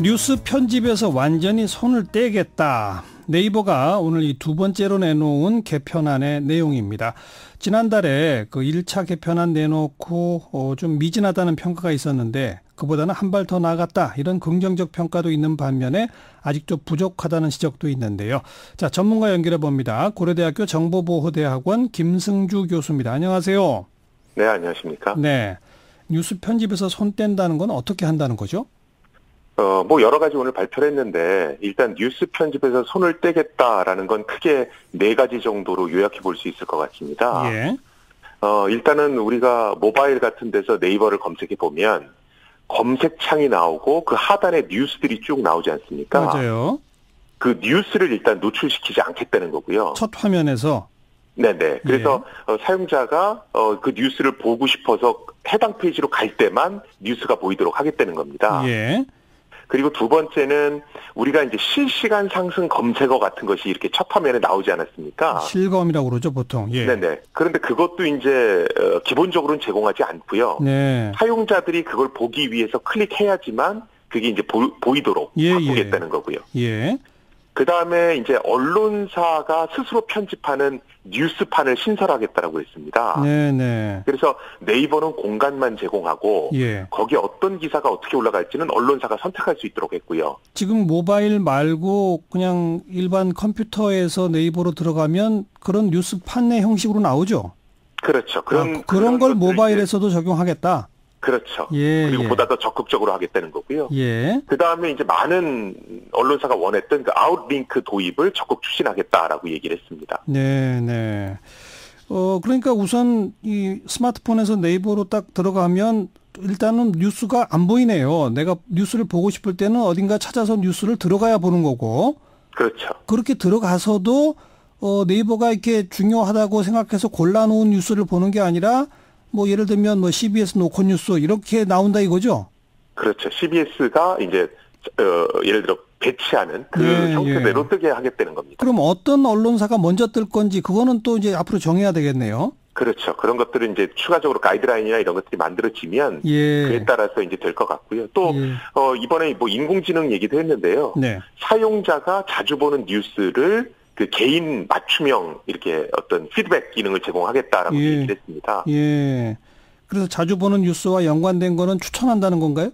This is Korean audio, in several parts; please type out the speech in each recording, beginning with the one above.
뉴스 편집에서 완전히 손을 떼겠다. 네이버가 오늘 이 두 번째로 내놓은 개편안의 내용입니다. 지난달에 그 1차 개편안 내놓고 좀 미진하다는 평가가 있었는데 그보다는 한 발 더 나아갔다. 이런 긍정적 평가도 있는 반면에 아직도 부족하다는 지적도 있는데요. 자, 전문가 연결해 봅니다. 고려대학교 정보보호대학원 김승주 교수입니다. 안녕하세요. 네, 안녕하십니까? 네. 뉴스 편집에서 손 뗀다는 건 어떻게 한다는 거죠? 여러 가지 오늘 발표를 했는데, 일단 뉴스 편집에서 손을 떼겠다라는 건 크게 네 가지 정도로 요약해 볼 수 있을 것 같습니다. 예. 일단은 우리가 모바일 같은 데서 네이버를 검색해 보면 검색창이 나오고 그 하단에 뉴스들이 쭉 나오지 않습니까? 맞아요. 그 뉴스를 일단 노출시키지 않겠다는 거고요. 첫 화면에서. 네네. 그래서 사용자가 그 뉴스를 보고 싶어서 해당 페이지로 갈 때만 뉴스가 보이도록 하겠다는 겁니다. 예. 그리고 두 번째는 우리가 이제 실시간 상승 검색어 같은 것이 이렇게 첫 화면에 나오지 않았습니까? 실검이라고 그러죠, 보통. 예. 네네. 그런데 그것도 이제 기본적으로는 제공하지 않고요. 네. 사용자들이 그걸 보기 위해서 클릭해야지만 그게 이제 보이도록 바꾸겠다는 거고요. 예. 그 다음에 이제 언론사가 스스로 편집하는 뉴스판을 신설하겠다라고 했습니다. 네네. 그래서 네이버는 공간만 제공하고 예. 거기에 어떤 기사가 어떻게 올라갈지는 언론사가 선택할 수 있도록 했고요. 지금 모바일 말고 그냥 일반 컴퓨터에서 네이버로 들어가면 그런 뉴스판의 형식으로 나오죠? 그렇죠. 그런 걸 모바일에서도 적용하겠다? 그렇죠. 예, 그리고 예. 보다 더 적극적으로 하겠다는 거고요. 예. 그 다음에 이제 많은 언론사가 원했던 그 아웃링크 도입을 적극 추진하겠다라고 얘기를 했습니다. 네네. 그러니까 우선 이 스마트폰에서 네이버로 딱 들어가면 일단은 뉴스가 안 보이네요. 내가 뉴스를 보고 싶을 때는 어딘가 찾아서 뉴스를 들어가야 보는 거고. 그렇죠. 그렇게 들어가서도 네이버가 이렇게 중요하다고 생각해서 골라놓은 뉴스를 보는 게 아니라 뭐 예를 들면 뭐 CBS 노컷뉴스 이렇게 나온다 이거죠? 그렇죠. CBS가 이제 예를 들어 배치하는 그 형태대로 뜨게 하겠다는 겁니다. 그럼 어떤 언론사가 먼저 뜰 건지 그거는 또 이제 앞으로 정해야 되겠네요. 그렇죠. 그런 것들은 이제 추가적으로 가이드라인이나 이런 것들이 만들어지면 그에 따라서 이제 될 것 같고요. 또 이번에 뭐 인공지능 얘기도 했는데요. 네. 사용자가 자주 보는 뉴스를 그 개인 맞춤형 이렇게 어떤 피드백 기능을 제공하겠다라고 얘기를 했습니다. 예. 그래서 자주 보는 뉴스와 연관된 거는 추천한다는 건가요?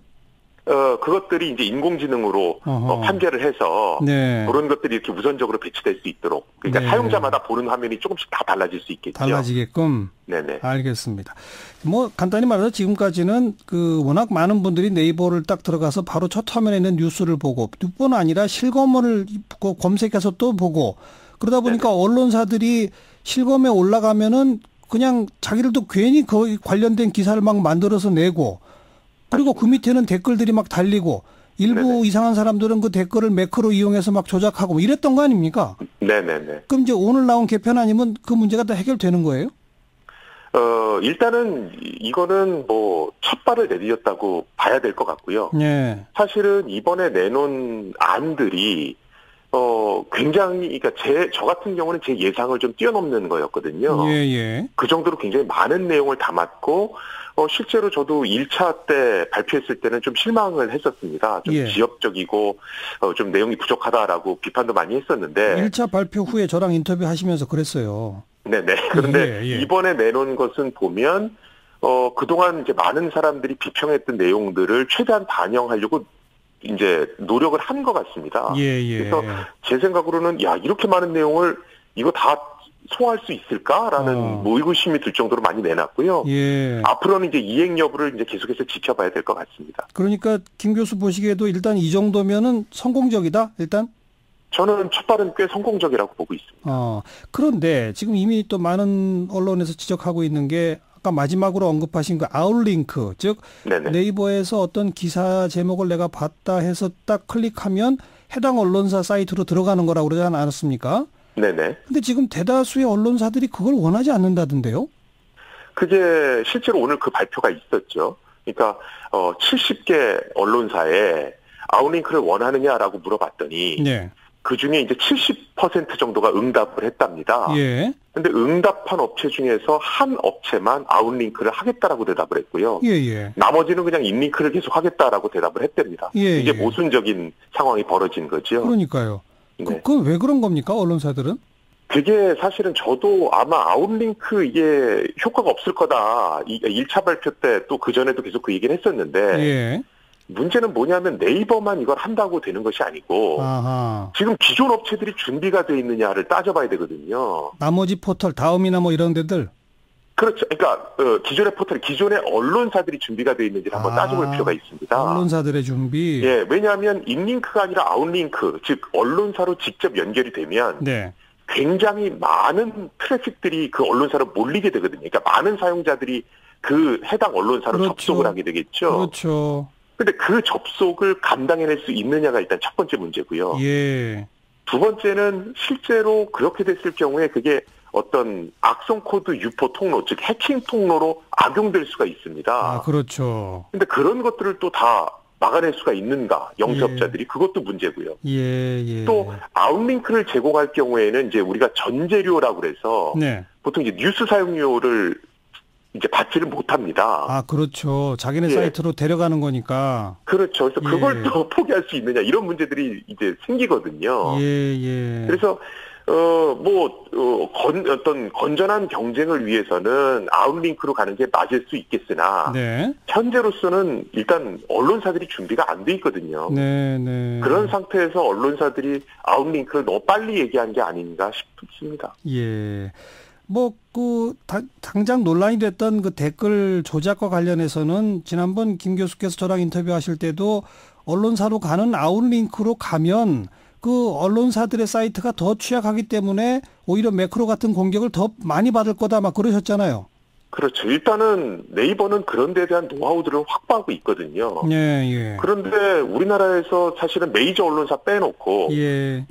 그것들이 이제 인공지능으로 판별을 해서 그런 것들이 이렇게 우선적으로 배치될 수 있도록 그러니까 사용자마다 보는 화면이 조금씩 다 달라질 수 있겠죠. 달라지게끔. 네네. 알겠습니다. 뭐 간단히 말해서 지금까지는 그 워낙 많은 분들이 네이버를 딱 들어가서 바로 첫 화면에 있는 뉴스를 보고 뿐 아니라 실검을 검색해서 또 보고 그러다 보니까 언론사들이 실검에 올라가면은 그냥 자기들도 괜히 거기 관련된 기사를 막 만들어서 내고 그리고 그 밑에는 댓글들이 막 달리고 일부 이상한 사람들은 그 댓글을 매크로 이용해서 막 조작하고 뭐 이랬던 거 아닙니까? 네네네. 그럼 이제 오늘 나온 개편 아니면 그 문제가 다 해결되는 거예요? 일단은 이거는 뭐 첫 발을 내디뎠다고 봐야 될 것 같고요. 네. 사실은 이번에 내놓은 안들이 굉장히 그러니까 저 같은 경우는 제 예상을 좀 뛰어넘는 거였거든요. 예. 그 정도로 굉장히 많은 내용을 담았고 실제로 저도 1차 때 발표했을 때는 좀 실망을 했었습니다. 좀 지역적이고 좀 내용이 부족하다라고 비판도 많이 했었는데 1차 발표 후에 저랑 인터뷰 하시면서 그랬어요. 네네. 그런데 이번에 내놓은 것은 보면 그동안 이제 많은 사람들이 비평했던 내용들을 최대한 반영하려고 이제 노력을 한 것 같습니다. 그래서 제 생각으로는 이렇게 많은 내용을 이거 다 소화할 수 있을까라는 뭐 의구심이 들 정도로 많이 내놨고요. 앞으로는 이제 이행 여부를 이제 계속해서 지켜봐야 될 것 같습니다. 그러니까 김 교수 보시기에도 일단 이 정도면은 성공적이다. 일단 저는 첫 발은 꽤 성공적이라고 보고 있습니다. 그런데 지금 이미 또 많은 언론에서 지적하고 있는 게 아까 마지막으로 언급하신 그 아웃링크, 즉 네이버에서 어떤 기사 제목을 내가 봤다 해서 딱 클릭하면 해당 언론사 사이트로 들어가는 거라고 그러지 않았습니까? 네네. 근데 지금 대다수의 언론사들이 그걸 원하지 않는다던데요? 그게 실제로 오늘 그 발표가 있었죠. 그러니까 70개 언론사에 아웃링크를 원하느냐라고 물어봤더니 그중에 이제 70% 정도가 응답을 했답니다. 근데 응답한 업체 중에서 한 업체만 아웃링크를 하겠다라고 대답을 했고요. 예. 나머지는 그냥 인링크를 계속 하겠다라고 대답을 했답니다. 이게 모순적인 상황이 벌어진 거죠. 그러니까요. 네. 그건 왜 그런 겁니까, 언론사들은? 그게 사실은 저도 아마 아웃링크 이게 효과가 없을 거다. 1차 발표 때 또 그전에도 계속 그 얘기를 했었는데 문제는 뭐냐면 네이버만 이걸 한다고 되는 것이 아니고 지금 기존 업체들이 준비가 돼 있느냐를 따져봐야 되거든요. 나머지 포털, 다음이나 뭐 이런 데들? 그렇죠. 그러니까 기존의 포털, 기존의 언론사들이 준비가 돼 있는지를 한번 따져볼 필요가 있습니다. 언론사들의 준비? 예, 왜냐하면 인링크가 아니라 아웃링크, 즉 언론사로 직접 연결이 되면 굉장히 많은 트래픽들이 그 언론사로 몰리게 되거든요. 그러니까 많은 사용자들이 그 해당 언론사로 접속을 하게 되겠죠. 그렇죠. 근데 그 접속을 감당해낼 수 있느냐가 일단 첫 번째 문제고요. 두 번째는 실제로 그렇게 됐을 경우에 그게 어떤 악성 코드 유포 통로, 즉 해킹 통로로 악용될 수가 있습니다. 그렇죠. 근데 그런 것들을 또 다 막아낼 수가 있는가, 영세업자들이 그것도 문제고요. 또 아웃링크를 제공할 경우에는 이제 우리가 전재료라고 그래서 보통 이제 뉴스 사용료를 이제 받지를 못합니다. 그렇죠. 자기네 사이트로 데려가는 거니까. 그렇죠. 그래서 그걸 또 포기할 수 있느냐 이런 문제들이 이제 생기거든요. 그래서 어떤 건전한 경쟁을 위해서는 아웃링크로 가는 게 맞을 수 있겠으나 현재로서는 일단 언론사들이 준비가 안 돼 있거든요. 그런 상태에서 언론사들이 아웃링크를 너무 빨리 얘기한 게 아닌가 싶습니다. 당장 논란이 됐던 그 댓글 조작과 관련해서는 지난번 김 교수께서 저랑 인터뷰하실 때도 언론사로 가는 아웃링크로 가면 그 언론사들의 사이트가 더 취약하기 때문에 오히려 매크로 같은 공격을 더 많이 받을 거다 막 그러셨잖아요. 그렇죠. 일단은 네이버는 그런 데에 대한 노하우들을 확보하고 있거든요. 그런데 우리나라에서 사실은 메이저 언론사 빼놓고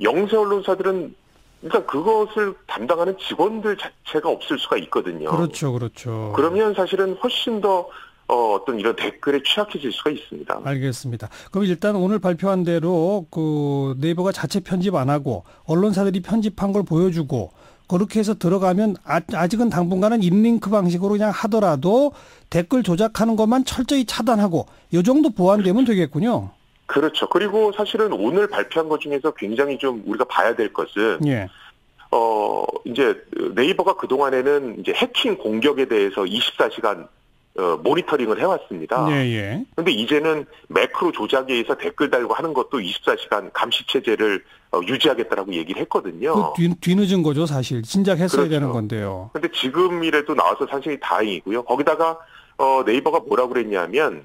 영세 언론사들은 일단 그것을 담당하는 직원들 자체가 없을 수가 있거든요. 그렇죠. 그러면 사실은 훨씬 더 어떤 이런 댓글에 취약해질 수가 있습니다. 알겠습니다. 그럼 일단 오늘 발표한 대로 그 네이버가 자체 편집 안 하고 언론사들이 편집한 걸 보여주고 그렇게 해서 들어가면 아직은 당분간은 인링크 방식으로 그냥 하더라도 댓글 조작하는 것만 철저히 차단하고 이 정도 보완되면 되겠군요. 그렇죠. 그리고 사실은 오늘 발표한 것 중에서 굉장히 좀 우리가 봐야 될 것은 이제 네이버가 그동안에는 이제 해킹 공격에 대해서 24시간 모니터링을 해왔습니다. 그런데 이제는 매크로 조작에 의해서 댓글 달고 하는 것도 24시간 감시 체제를 유지하겠다라고 얘기를 했거든요. 뒤늦은 거죠, 사실. 진작 했어야 되는 건데요. 그런데 지금이라도 나와서 사실 다행이고요. 거기다가 네이버가 뭐라고 그랬냐면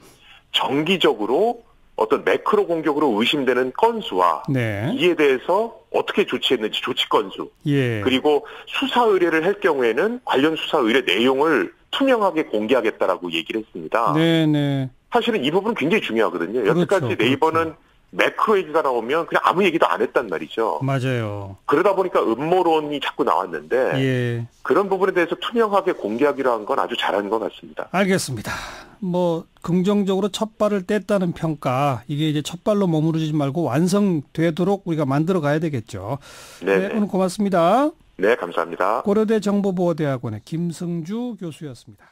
정기적으로 어떤 매크로 공격으로 의심되는 건수와 이에 대해서 어떻게 조치했는지 조치 건수 그리고 수사 의뢰를 할 경우에는 관련 수사 의뢰 내용을 투명하게 공개하겠다라고 얘기를 했습니다. 사실은 이 부분은 굉장히 중요하거든요. 여태까지 네이버는 매크로 얘기가 나오면 그냥 아무 얘기도 안 했단 말이죠. 맞아요. 그러다 보니까 음모론이 자꾸 나왔는데 그런 부분에 대해서 투명하게 공개하기로 한 건 아주 잘한 것 같습니다. 알겠습니다. 긍정적으로 첫 발을 뗐다는 평가, 이게 이제 첫 발로 머무르지 말고 완성되도록 우리가 만들어 가야 되겠죠. 오늘 고맙습니다. 네, 감사합니다. 고려대 정보보호대학원의 김승주 교수였습니다.